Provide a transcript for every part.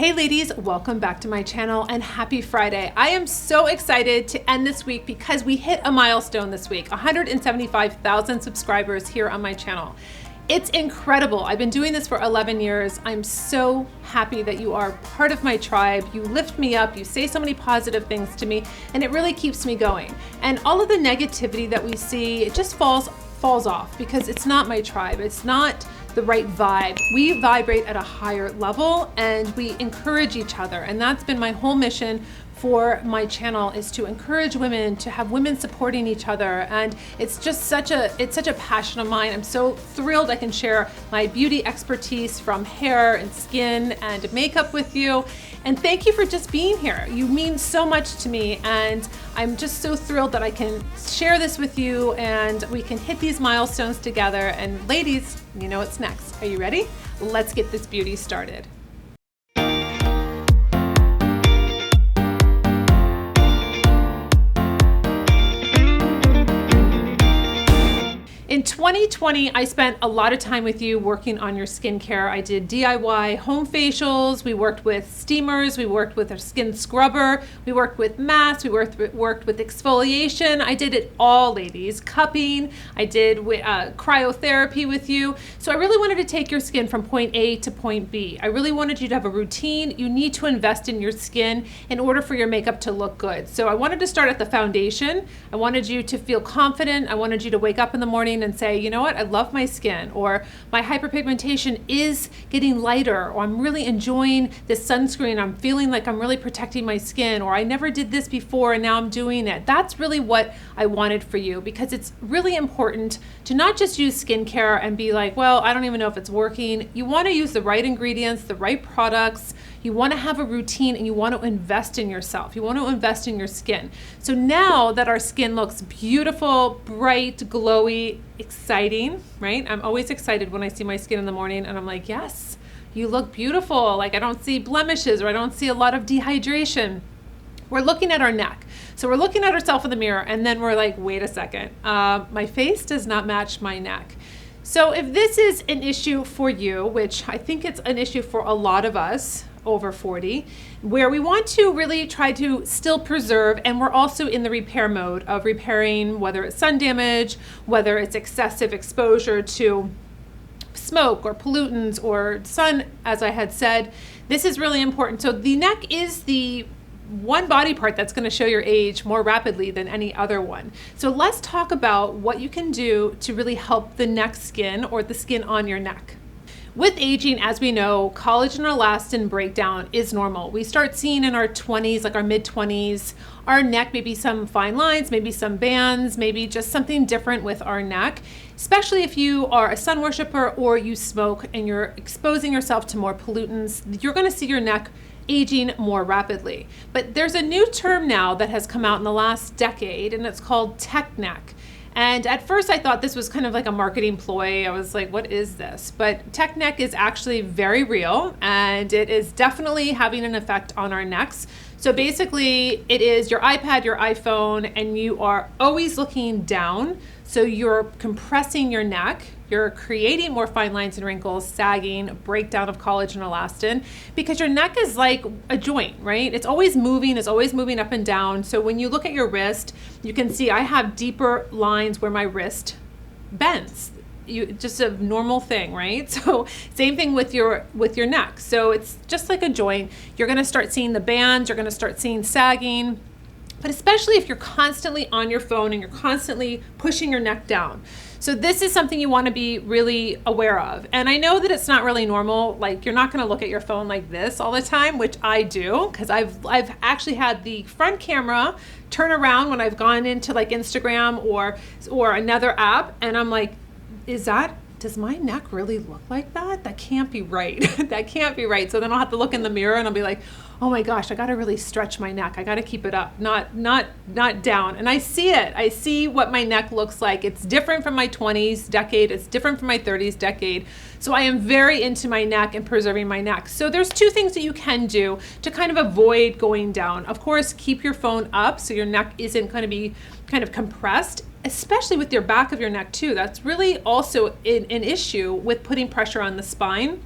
Hey ladies, welcome back to my channel and happy Friday. I am so excited to end this week because we hit a milestone this week, 175,000 subscribers here on my channel. It's incredible. I've been doing this for 11 years. I'm so happy that you are part of my tribe. You lift me up, you say so many positive things to me, and it really keeps me going. And all of the negativity that we see, it just falls off because it's not my tribe. It's not the right vibe. We vibrate at a higher level and we encourage each other. And that's been my whole mission for my channel, is to encourage women, to have women supporting each other. And it's just such a passion of mine. I'm so thrilled I can share my beauty expertise from hair and skin and makeup with you. And thank you for just being here. You mean so much to me. And I'm just so thrilled that I can share this with you and we can hit these milestones together. And ladies, you know what's next. Are you ready? Let's get this beauty started. In 2020, I spent a lot of time with you working on your skincare. I did DIY home facials, we worked with steamers, we worked with a skin scrubber, we worked with masks, we worked with exfoliation. I did it all, ladies. Cupping, I did cryotherapy with you. So I really wanted to take your skin from point A to point B. I really wanted you to have a routine. You need to invest in your skin in order for your makeup to look good. So I wanted to start at the foundation. I wanted you to feel confident. I wanted you to wake up in the morning and say, you know what, I love my skin, or my hyperpigmentation is getting lighter, or I'm really enjoying this sunscreen, I'm feeling like I'm really protecting my skin, or I never did this before and now I'm doing it. That's really what I wanted for you, because it's really important to not just use skincare and be like, well, I don't even know if it's working. You want to use the right ingredients, the right products. You want to have a routine and you want to invest in yourself. You want to invest in your skin. So now that our skin looks beautiful, bright, glowy, exciting, right? I'm always excited when I see my skin in the morning and I'm like, yes, you look beautiful. Like I don't see blemishes or I don't see a lot of dehydration. We're looking at our neck. So we're looking at ourselves in the mirror and then we're like, wait a second, my face does not match my neck. So if this is an issue for you, which I think it's an issue for a lot of us over 40, where we want to really try to still preserve, and we're also in the repair mode of repairing, whether it's sun damage, whether it's excessive exposure to smoke or pollutants or sun, as I had said. This is really important. So the neck is the one body part that's going to show your age more rapidly than any other one. So let's talk about what you can do to really help the neck skin, or the skin on your neck. With aging, as we know, collagen and elastin breakdown is normal. We start seeing in our 20s, like our mid-20s, our neck, maybe some fine lines, maybe some bands, maybe just something different with our neck, especially if you are a sun worshiper or you smoke and you're exposing yourself to more pollutants. You're going to see your neck aging more rapidly. But there's a new term now that has come out in the last decade, and it's called tech neck. And at first I thought this was kind of like a marketing ploy. I was like, what is this? But tech neck is actually very real, and it is definitely having an effect on our necks. So basically it is your iPad, your iPhone, and you are always looking down. So you're compressing your neck, you're creating more fine lines and wrinkles, sagging, breakdown of collagen and elastin, because your neck is like a joint, right? It's always moving up and down. So when you look at your wrist, you can see I have deeper lines where my wrist bends. Just a normal thing, right? So same thing with your neck. So it's just like a joint. You're gonna start seeing the bands, you're gonna start seeing sagging. But especially if you're constantly on your phone and you're constantly pushing your neck down. So this is something you want to be really aware of. And I know that it's not really normal. Like, you're not going to look at your phone like this all the time, which I do, because I've actually had the front camera turn around when I've gone into like Instagram or another app, and I'm like, does my neck really look like that? That can't be right. That can't be right. So then I'll have to look in the mirror and I'll be like, oh my gosh, I got to really stretch my neck. I got to keep it up, not down. And I see it. I see what my neck looks like. It's different from my 20s decade. It's different from my 30s decade. So I am very into my neck and preserving my neck. So there's two things that you can do to kind of avoid going down. Of course, keep your phone up so your neck isn't going to be kind of compressed, especially with your back of your neck too. That's really also an issue with putting pressure on the spine.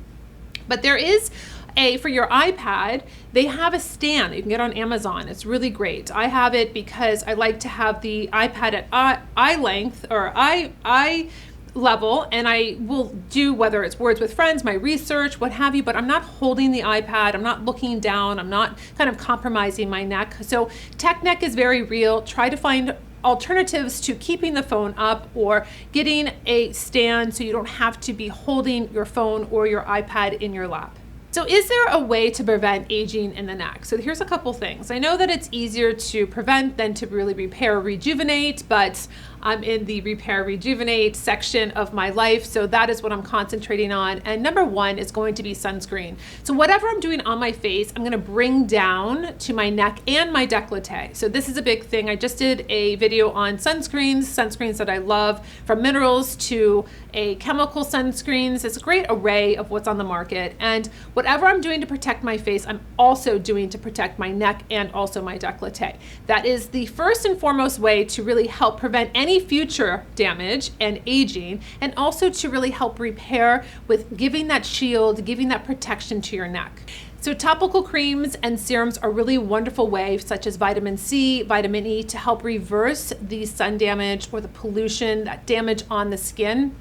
But there is For your iPad, they have a stand that you can get on Amazon. It's really great. I have it because I like to have the iPad at eye length or eye level, and I will do, whether it's Words with Friends, my research, what have you, but I'm not holding the iPad, I'm not looking down, I'm not kind of compromising my neck. So tech neck is very real. Try to find alternatives to keeping the phone up or getting a stand so you don't have to be holding your phone or your iPad in your lap. So is there a way to prevent aging in the neck? So here's a couple things. I know that it's easier to prevent than to really repair, rejuvenate, but I'm in the repair, rejuvenate section of my life, so that is what I'm concentrating on. And number one is going to be sunscreen. So whatever I'm doing on my face, I'm gonna bring down to my neck and my décolleté. So this is a big thing. I just did a video on sunscreens that I love, from minerals to a chemical sunscreens. It's a great array of what's on the market. And whatever I'm doing to protect my face, I'm also doing to protect my neck and also my décolleté. That is the first and foremost way to really help prevent any future damage and aging, and also to really help repair with giving that shield, giving that protection to your neck. So topical creams and serums are really wonderful ways, such as vitamin C, vitamin E, to help reverse the sun damage or the pollution, that damage on the skin.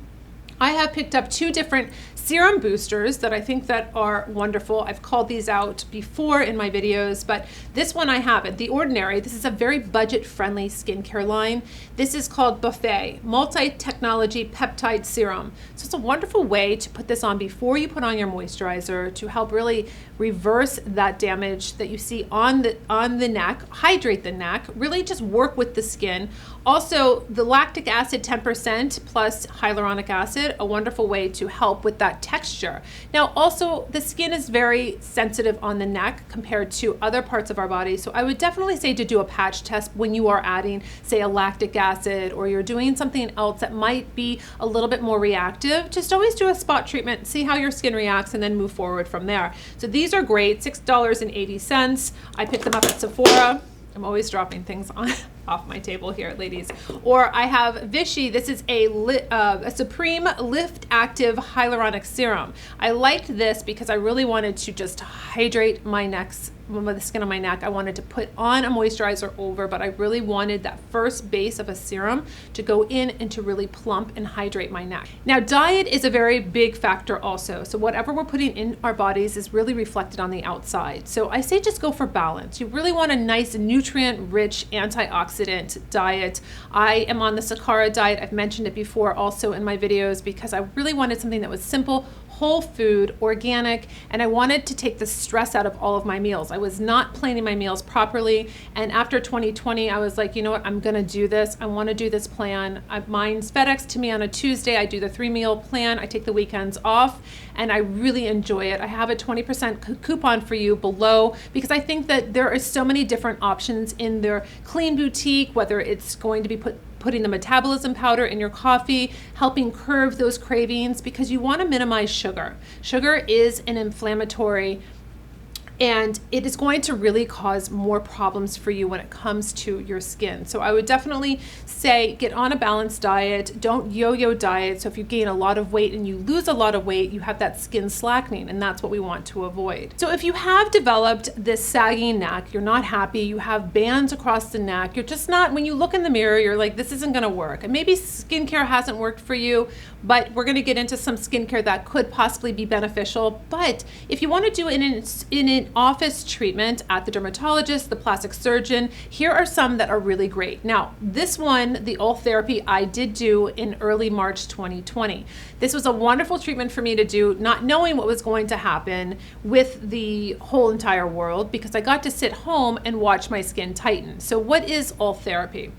I have picked up 2 different serum boosters that I think that are wonderful. I've called these out before in my videos, but this one I have at The Ordinary. This is a very budget-friendly skincare line. This is called Blvd, Multi-Technology Peptide Serum. So it's a wonderful way to put this on before you put on your moisturizer to help really reverse that damage that you see on the neck, hydrate the neck, really just work with the skin. Also, the lactic acid 10% plus hyaluronic acid, a wonderful way to help with that texture. Now, also, the skin is very sensitive on the neck compared to other parts of our body. So I would definitely say to do a patch test when you are adding, say, a lactic acid, or you're doing something else that might be a little bit more reactive. Just always do a spot treatment, see how your skin reacts, and then move forward from there. So these are great, $6.80. I picked them up at Sephora. I'm always dropping things off my table here, ladies. Or I have Vichy. This is a Supreme Lift Active Hyaluronic Serum. I liked this because I really wanted to just hydrate the skin on my neck. I wanted to put on a moisturizer over, but I really wanted that first base of a serum to go in and to really plump and hydrate my neck. Now, diet is a very big factor also. So whatever we're putting in our bodies is really reflected on the outside. So I say just go for balance. You really want a nice nutrient-rich antioxidant diet. I am on the Sakara diet. I've mentioned it before also in my videos because I really wanted something that was simple, whole food, organic, and I wanted to take the stress out of all of my meals. I was not planning my meals properly, and after 2020, I was like, you know what, I'm gonna do this. I wanna do this plan. Mine's FedEx to me on a Tuesday. I do the 3-meal plan. I take the weekends off, and I really enjoy it. I have a 20% coupon for you below because I think that there are so many different options in their clean boutique, whether it's going to be putting the metabolism powder in your coffee, helping curb those cravings, because you want to minimize sugar. Sugar is an inflammatory, and it is going to really cause more problems for you when it comes to your skin. So I would definitely say get on a balanced diet. Don't yo-yo diet. So if you gain a lot of weight and you lose a lot of weight, you have that skin slackening, and that's what we want to avoid. So if you have developed this sagging neck, you're not happy, you have bands across the neck, you're just not, when you look in the mirror, you're like, this isn't gonna work. And maybe skincare hasn't worked for you, but we're gonna get into some skincare that could possibly be beneficial. But if you wanna do it in an office treatment at the dermatologist, the plastic surgeon, here are some that are really great. Now, this one, the Ultherapy, I did do in early March 2020. This was a wonderful treatment for me to do, not knowing what was going to happen with the whole entire world, because I got to sit home and watch my skin tighten. So what is Ultherapy?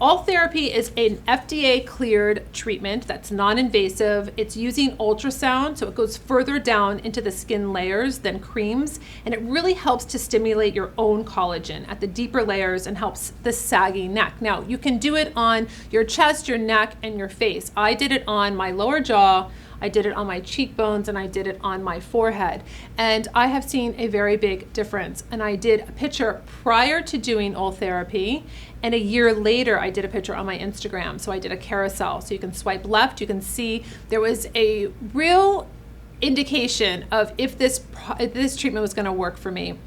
Ultherapy is an FDA cleared treatment that's non-invasive. It's using ultrasound, so it goes further down into the skin layers than creams, and it really helps to stimulate your own collagen at the deeper layers and helps the saggy neck. Now, you can do it on your chest, your neck, and your face. I did it on my lower jaw, I did it on my cheekbones, and I did it on my forehead. And I have seen a very big difference. And I did a picture prior to doing Ultherapy, and a year later, I did a picture on my Instagram. So I did a carousel. So you can swipe left, you can see there was a real indication of if this treatment was going to work for me.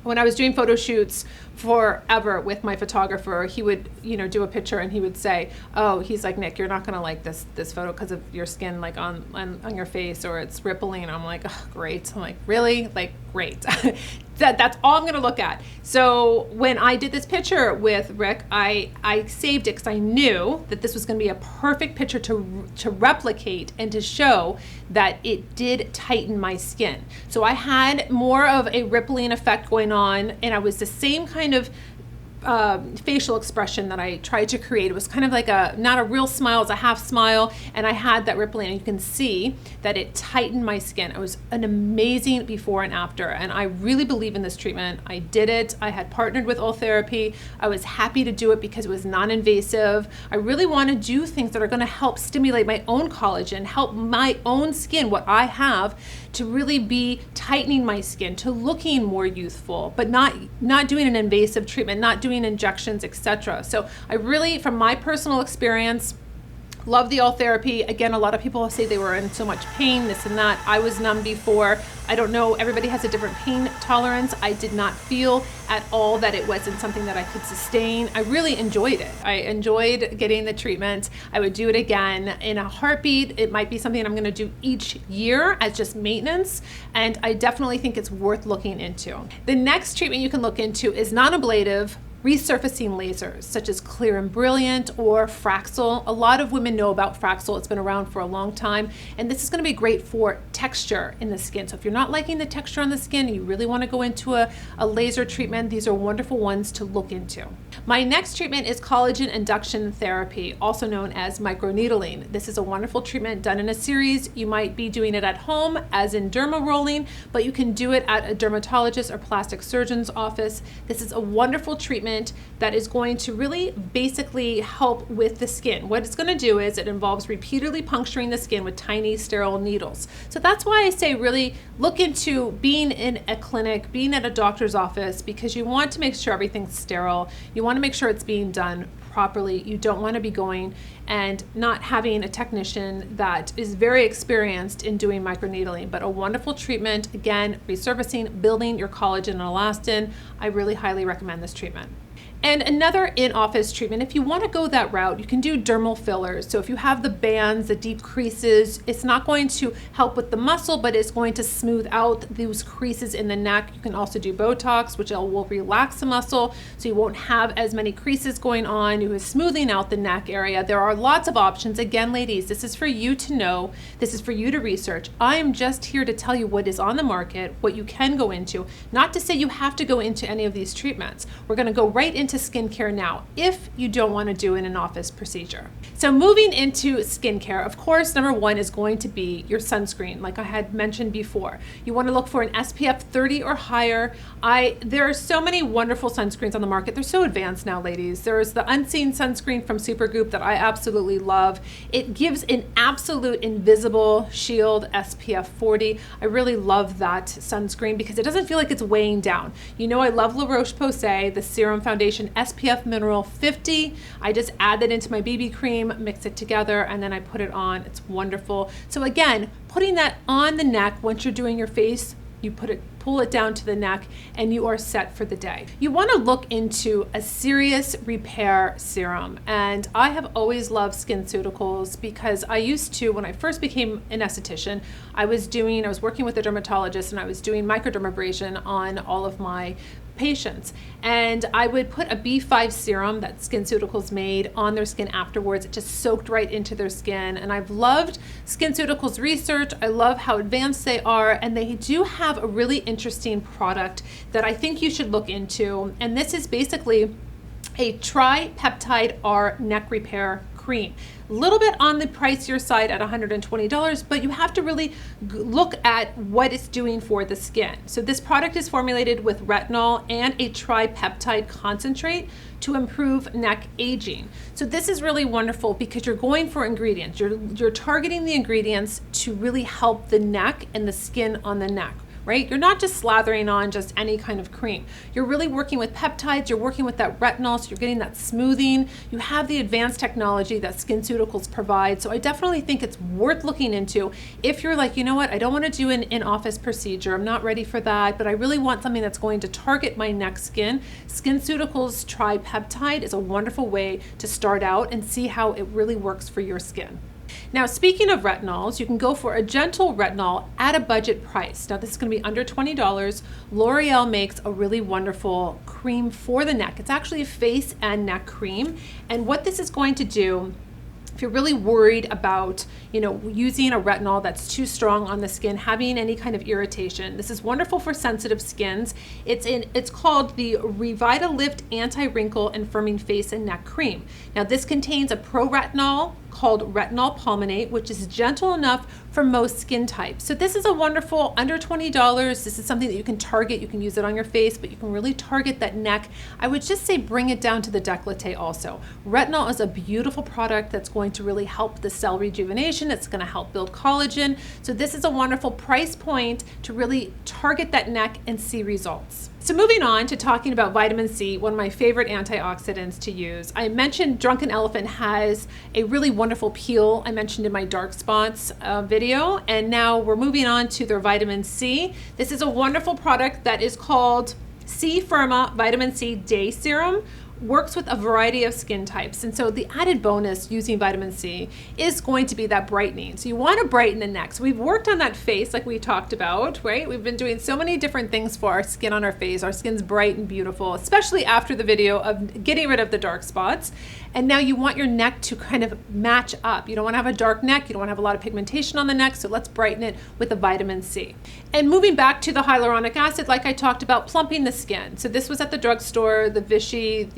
When I was doing photo shoots forever with my photographer, he would, do a picture and he would say, oh, he's like, Nick, you're not going to like this photo because of your skin, like on your face, or it's rippling. And I'm like, oh, great. I'm like, really? Like, great. That's all I'm going to look at. So when I did this picture with Rick, I saved it because I knew that this was going to be a perfect picture to replicate and to show that it did tighten my skin. So I had more of a rippling effect going on, and I was the same kind of facial expression that I tried to create. It was kind of like not a real smile, it's a half smile, and I had that rippling, and you can see that it tightened my skin. It was an amazing before and after, and I really believe in this treatment. I did it. I had partnered with Ultherapy. I was happy to do it because it was non-invasive. I really want to do things that are going to help stimulate my own collagen, help my own skin, what I have, to really be tightening my skin, to looking more youthful, but not doing an invasive treatment, not doing injections, etc. So I really, from my personal experience, love the Ultherapy. Again, a lot of people say they were in so much pain, this and that. I was numb before. I don't know, everybody has a different pain tolerance. I did not feel at all that it wasn't something that I could sustain. I really enjoyed it. I enjoyed getting the treatment. I would do it again in a heartbeat. It might be something I'm gonna do each year as just maintenance, and I definitely think it's worth looking into. The next treatment you can look into is non-ablative resurfacing lasers, such as Clear and Brilliant or Fraxel. A lot of women know about Fraxel. It's been around for a long time, and this is going to be great for texture in the skin. So if you're not liking the texture on the skin and you really want to go into a laser treatment, these are wonderful ones to look into. My next treatment is collagen induction therapy, also known as microneedling. This is a wonderful treatment done in a series. You might be doing it at home, as in derma rolling, but you can do it at a dermatologist or plastic surgeon's office. This is a wonderful treatment that is going to really basically help with the skin. What it's going to do is it involves repeatedly puncturing the skin with tiny sterile needles. So that's why I say really look into being in a clinic, being at a doctor's office, because you want to make sure everything's sterile. You want to make sure it's being done properly. You don't want to be going and not having a technician that is very experienced in doing microneedling, but a wonderful treatment. Again, resurfacing, building your collagen and elastin. I really highly recommend this treatment. And another in-office treatment, if you want to go that route, you can do dermal fillers. So if you have the bands, the deep creases, it's not going to help with the muscle, but it's going to smooth out those creases in the neck. You can also do Botox, which will relax the muscle, so you won't have as many creases going on. You are smoothing out the neck area. There are lots of options. Again, ladies, this is for you to know. This is for you to research. I am just here to tell you what is on the market, what you can go into, not to say you have to go into any of these treatments. We're going to go right into skincare now if you don't want to do an in-office procedure. So moving into skincare, of course, number one is going to be your sunscreen, like I had mentioned before. You want to look for an SPF 30 or higher. There are so many wonderful sunscreens on the market. They're so advanced now, ladies. There's the unseen sunscreen from SUPERGOOP that I absolutely love. It gives an absolute invisible shield, SPF 40. I really love that sunscreen because it doesn't feel like it's weighing down. You know, I love La Roche-Posay, the serum foundation, SPF Mineral 50. I just add that into my BB cream, mix it together, and then I put it on. It's wonderful. So again, putting that on the neck once you're doing your face, you pull it down to the neck, and you are set for the day. You want to look into a serious repair serum, and I have always loved SkinCeuticals because I used to, when I first became an esthetician, I was working with a dermatologist, and I was doing microdermabrasion on all of my patients, and I would put a B5 serum that SkinCeuticals made on their skin afterwards. It just soaked right into their skin, and I've loved SkinCeuticals research. I love how advanced they are, and they do have a really interesting product that I think you should look into, and this is basically a tripeptide R neck repair cream. A little bit on the pricier side at $120, but you have to really look at what it's doing for the skin. So this product is formulated with retinol and a tripeptide concentrate to improve neck aging. So this is really wonderful because you're going for ingredients. You're targeting the ingredients to really help the neck and the skin on the neck. right? You're not just slathering on just any kind of cream. You're really working with peptides, you're working with that retinol, so you're getting that smoothing. You have the advanced technology that SkinCeuticals provide. So I definitely think it's worth looking into if you're like, you know what, I don't want to do an in-office procedure. I'm not ready for that, but I really want something that's going to target my neck skin. SkinCeuticals Tripeptide is a wonderful way to start out and see how it really works for your skin. Now, speaking of retinols, you can go for a gentle retinol at a budget price. Now, this is going to be under $20. L'Oreal makes a really wonderful cream for the neck. It's actually a face and neck cream. And what this is going to do, if you're really worried about, using a retinol that's too strong on the skin, having any kind of irritation, this is wonderful for sensitive skins. It's called the Revitalift Anti-Wrinkle and Firming Face and Neck Cream. Now, this contains a pro-retinol called retinol palmitate, which is gentle enough for most skin types. So this is a wonderful, under $20. This is something that you can target. You can use it on your face, but you can really target that neck. I would just say bring it down to the décolleté also. Retinol is a beautiful product that's going to really help the cell rejuvenation. It's going to help build collagen. So this is a wonderful price point to really target that neck and see results. So moving on to talking about vitamin C, one of my favorite antioxidants to use. I mentioned Drunken Elephant has a really wonderful peel I mentioned in my dark spots video, and now we're moving on to their vitamin C. This is a wonderful product that is called C Firma Vitamin C Day Serum. Works with a variety of skin types. And so the added bonus using vitamin C is going to be that brightening. So you want to brighten the neck. So we've worked on that face like we talked about, right? We've been doing so many different things for our skin on our face. Our skin's bright and beautiful, especially after the video of getting rid of the dark spots. And now you want your neck to kind of match up. You don't want to have a dark neck. You don't want to have a lot of pigmentation on the neck. So let's brighten it with the vitamin C. And moving back to the hyaluronic acid, like I talked about, plumping the skin. So this was at the drugstore, the Vichy,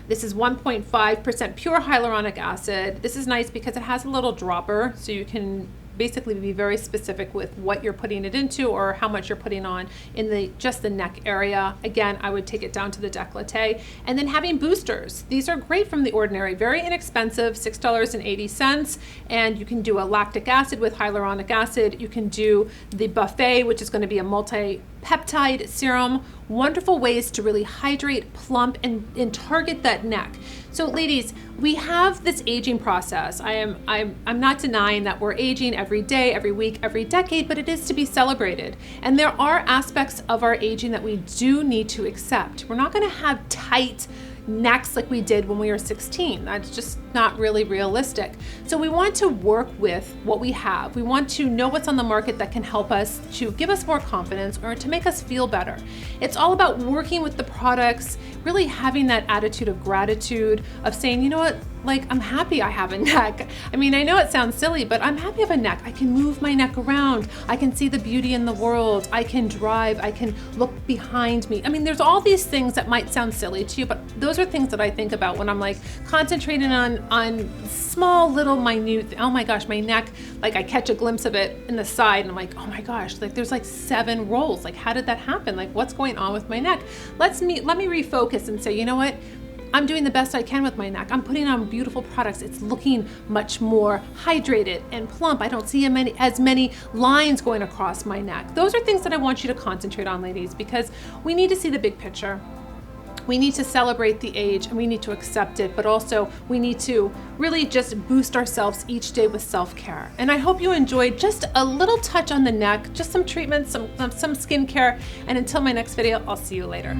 this is 1.5% pure hyaluronic acid. This is nice because it has a little dropper, so you can basically be very specific with what you're putting it into or how much you're putting on in just the neck area. Again, I would take it down to the décolleté. And then having boosters. These are great from The Ordinary, very inexpensive, $6.80. And you can do a lactic acid with hyaluronic acid. You can do the buffet, which is going to be a multi-peptide serum. Wonderful ways to really hydrate, plump, and target that neck. So ladies, we have this aging process. I'm not denying that we're aging every day, every week, every decade, but it is to be celebrated. And there are aspects of our aging that we do need to accept. We're not going to have tight necks like we did when we were 16. That's just not really realistic. So we want to work with what we have. We want to know what's on the market that can help us to give us more confidence or to make us feel better. It's all about working with the products, really having that attitude of gratitude, of saying, you know what, like, I'm happy I have a neck. I mean, I know it sounds silly, but I'm happy I have a neck. I can move my neck around. I can see the beauty in the world. I can drive. I can look behind me. I mean, there's all these things that might sound silly to you, but those are things that I think about when I'm like concentrating on small little minute, oh my gosh, my neck, like I catch a glimpse of it in the side and I'm like, oh my gosh, like there's like 7 rolls. Like, how did that happen? Like, what's going on with my neck? Let me refocus and say, you know what? I'm doing the best I can with my neck. I'm putting on beautiful products. It's looking much more hydrated and plump. I don't see as many lines going across my neck. Those are things that I want you to concentrate on, ladies, because we need to see the big picture. We need to celebrate the age and we need to accept it, but also we need to really just boost ourselves each day with self-care. And I hope you enjoyed just a little touch on the neck, just some treatments, some skincare. And until my next video, I'll see you later.